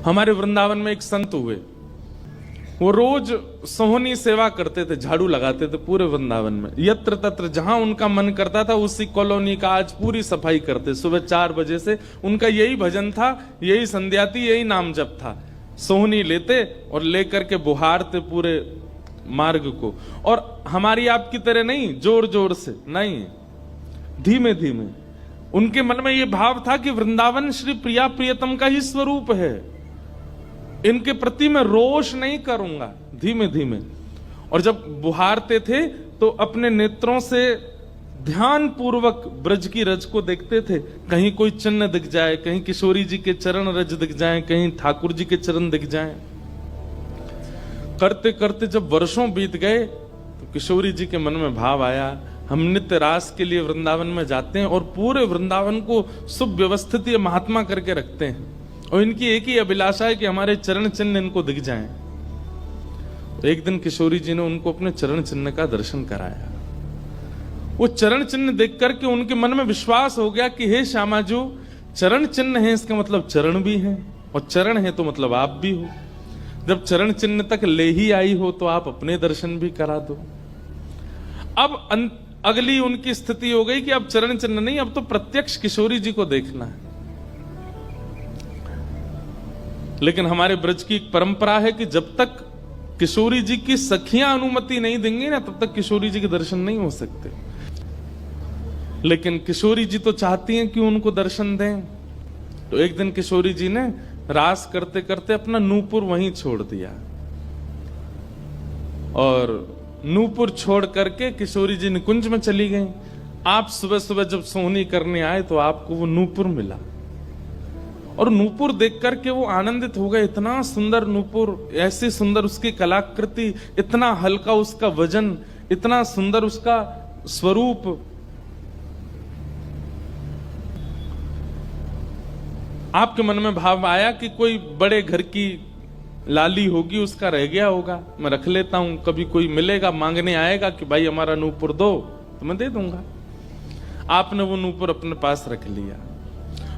हमारे वृंदावन में एक संत हुए, वो रोज सोहनी सेवा करते थे, झाड़ू लगाते थे पूरे वृंदावन में, यत्र तत्र जहां उनका मन करता था उसी कॉलोनी का आज पूरी सफाई करते। सुबह 4 बजे से उनका यही भजन था, यही संध्या थी, यही नाम जप था। सोहनी लेते और लेकर के बुहारते पूरे मार्ग को, और हमारी आपकी तरह नहीं जोर जोर से, नहीं, धीमे धीमे। उनके मन में यह भाव था कि वृंदावन श्री प्रिया प्रियतम का ही स्वरूप है, इनके प्रति मैं रोष नहीं करूंगा, धीमे धीमे। और जब बुहारते थे तो अपने नेत्रों से ध्यान पूर्वक ब्रज की रज को देखते थे, कहीं कोई चिन्ह दिख जाए, कहीं किशोरी जी के चरण रज दिख जाए, कहीं ठाकुर जी के चरण दिख जाए। करते करते जब वर्षों बीत गए तो किशोरी जी के मन में भाव आया, हम नित्य रास के लिए वृंदावन में जाते हैं और पूरे वृंदावन को सुव्यवस्थित महात्मा करके रखते हैं, और इनकी एक ही अभिलाषा है कि हमारे चरण चिन्ह इनको दिख जाएं। तो एक दिन किशोरी जी ने उनको अपने चरण चिन्ह का दर्शन कराया। वो चरण चिन्ह देख करके उनके मन में विश्वास हो गया कि हे श्यामा जो चरण चिन्ह है इसका मतलब चरण भी है, और चरण है तो मतलब आप भी हो। जब चरण चिन्ह तक ले ही आई हो तो आप अपने दर्शन भी करा दो। अब अगली उनकी स्थिति हो गई कि अब चरण चिन्ह नहीं, अब तो प्रत्यक्ष किशोरी जी को देखना है। लेकिन हमारे ब्रज की एक परंपरा है कि जब तक किशोरी जी की सखियां अनुमति नहीं देंगी ना, तब तक किशोरी जी के दर्शन नहीं हो सकते। लेकिन किशोरी जी तो चाहती हैं कि उनको दर्शन दें। तो एक दिन किशोरी जी ने रास करते करते अपना नूपुर वहीं छोड़ दिया, और नूपुर छोड़ करके किशोरी जी निकुंज में चली गई। आप सुबह सुबह जब सोहनी करने आए तो आपको वो नूपुर मिला, और नूपुर देख करके वो आनंदित हो गए। इतना सुंदर नूपुर, ऐसी सुंदर उसकी कलाकृति, इतना हल्का उसका वजन, इतना सुंदर उसका स्वरूप। आपके मन में भाव आया कि कोई बड़े घर की लाली होगी, उसका रह गया होगा, मैं रख लेता हूं, कभी कोई मिलेगा मांगने आएगा कि भाई हमारा नूपुर दो तो मैं दे दूंगा। आपने वो नूपुर अपने पास रख लिया।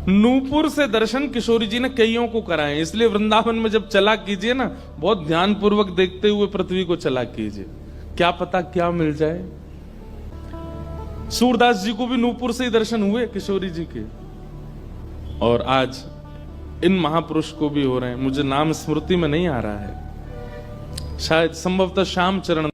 नूपुर से दर्शन किशोरी जी ने कईयों को कराए, इसलिए वृंदावन में जब चला कीजिए ना, बहुत ध्यान पूर्वक देखते हुए पृथ्वी को चला कीजिए, क्या पता क्या मिल जाए। सूरदास जी को भी नूपुर से ही दर्शन हुए किशोरी जी के, और आज इन महापुरुष को भी हो रहे हैं। मुझे नाम स्मृति में नहीं आ रहा है, शायद संभवतः श्याम चरण